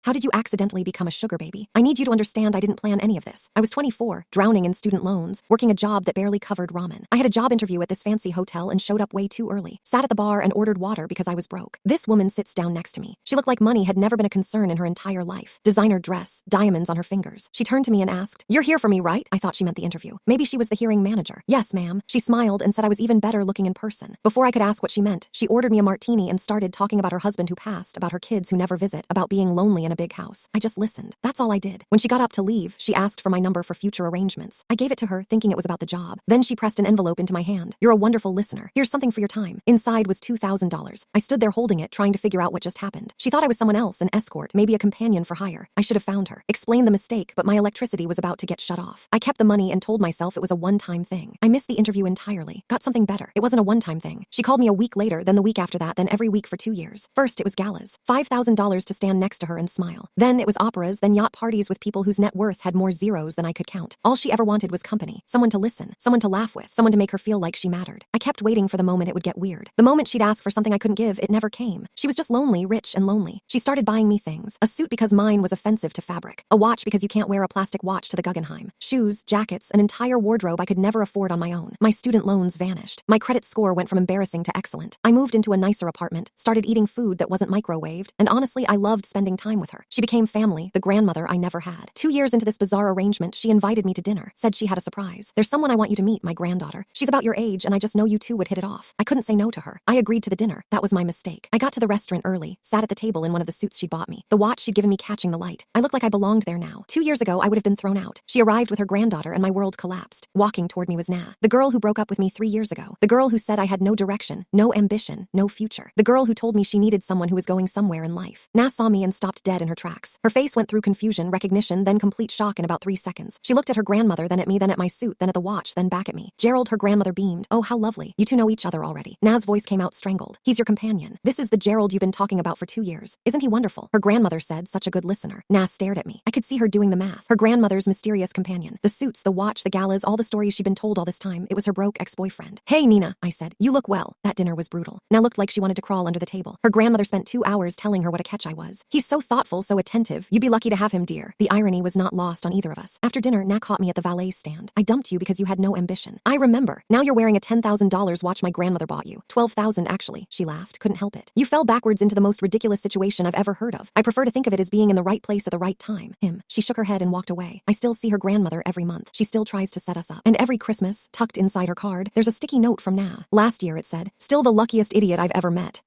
How did you accidentally become a sugar baby? I need you to understand I didn't plan any of this. I was 24, drowning in student loans, working a job that barely covered ramen. I had a job interview at this fancy hotel and showed up way too early. Sat at the bar and ordered water because I was broke. This woman sits down next to me. She looked like money had never been a concern in her entire life. Designer dress, diamonds on her fingers. She turned to me and asked, "You're here for me, right?" I thought she meant the interview. Maybe she was the hearing manager. "Yes, ma'am." She smiled and said I was even better looking in person. Before I could ask what she meant, she ordered me a martini and started talking about her husband who passed, about her kids who never visit, about being lonely in a big house. I just listened. That's all I did. When she got up to leave, she asked for my number for future arrangements. I gave it to her, thinking it was about the job. Then she pressed an envelope into my hand. "You're a wonderful listener. Here's something for your time." Inside was $2,000. I stood there holding it, trying to figure out what just happened. She thought I was someone else, an escort, maybe a companion for hire. I should have found her, explained the mistake, but my electricity was about to get shut off. I kept the money and told myself it was a one-time thing. I missed the interview entirely. Got something better. It wasn't a one-time thing. She called me a week later, then the week after that, then every week for 2 years. First, it was gallas. $5,000 to stand next to her and smile. Then it was operas, then yacht parties with people whose net worth had more zeros than I could count. All she ever wanted was company. Someone to listen. Someone to laugh with. Someone to make her feel like she mattered. I kept waiting for the moment it would get weird. The moment she'd ask for something I couldn't give, it never came. She was just lonely, rich, and lonely. She started buying me things. A suit because mine was offensive to fabric. A watch because you can't wear a plastic watch to the Guggenheim. Shoes, jackets, an entire wardrobe I could never afford on my own. My student loans vanished. My credit score went from embarrassing to excellent. I moved into a nicer apartment, started eating food that wasn't microwaved, and honestly, I loved spending time with her. She became family, the grandmother I never had. 2 years into this bizarre arrangement, she invited me to dinner, said she had a surprise. "There's someone I want you to meet, my granddaughter. She's about your age, and I just know you two would hit it off." I couldn't say no to her. I agreed to the dinner. That was my mistake. I got to the restaurant early, sat at the table in one of the suits she'd bought me. The watch she'd given me catching the light. I looked like I belonged there now. 2 years ago, I would have been thrown out. She arrived with her granddaughter, and my world collapsed. Walking toward me was Na, the girl who broke up with me 3 years ago. The girl who said I had no direction, no ambition, no future. The girl who told me she needed someone who was going somewhere in life. Na saw me and stopped dead in her tracks. Her face went through confusion, recognition, then complete shock in about 3 seconds. She looked at her grandmother, then at me, then at my suit, then at the watch, then back at me. "Gerald," her grandmother beamed. "Oh, how lovely. You two know each other already." Na's voice came out strangled. "He's your companion. This is the Gerald you've been talking about for 2 years. Isn't he wonderful?" Her grandmother said, "Such a good listener." Na stared at me. I could see her doing the math. Her grandmother's mysterious companion. The suits, the watch, the gallas, all the stories she'd been told all this time. It was her broke ex-boyfriend. "Hey, Nina," I said. "You look well." That dinner was brutal. Na looked like she wanted to crawl under the table. Her grandmother spent 2 hours telling her what a catch I was. "He's so thoughtful, so attentive. You'd be lucky to have him, dear." The irony was not lost on either of us. After dinner, Na caught me at the valet stand. "I dumped you because you had no ambition." "I remember. Now you're wearing a $10,000 watch my grandmother bought you." "12,000 actually." She laughed. Couldn't help it. "You fell backwards into the most ridiculous situation I've ever heard of. I prefer to think of it as being in the right place at the right time." Him. She shook her head and walked away. I still see her grandmother every month. She still tries to set us up. And every Christmas, tucked inside her card, there's a sticky note from Na. Last year it said, "Still the luckiest idiot I've ever met."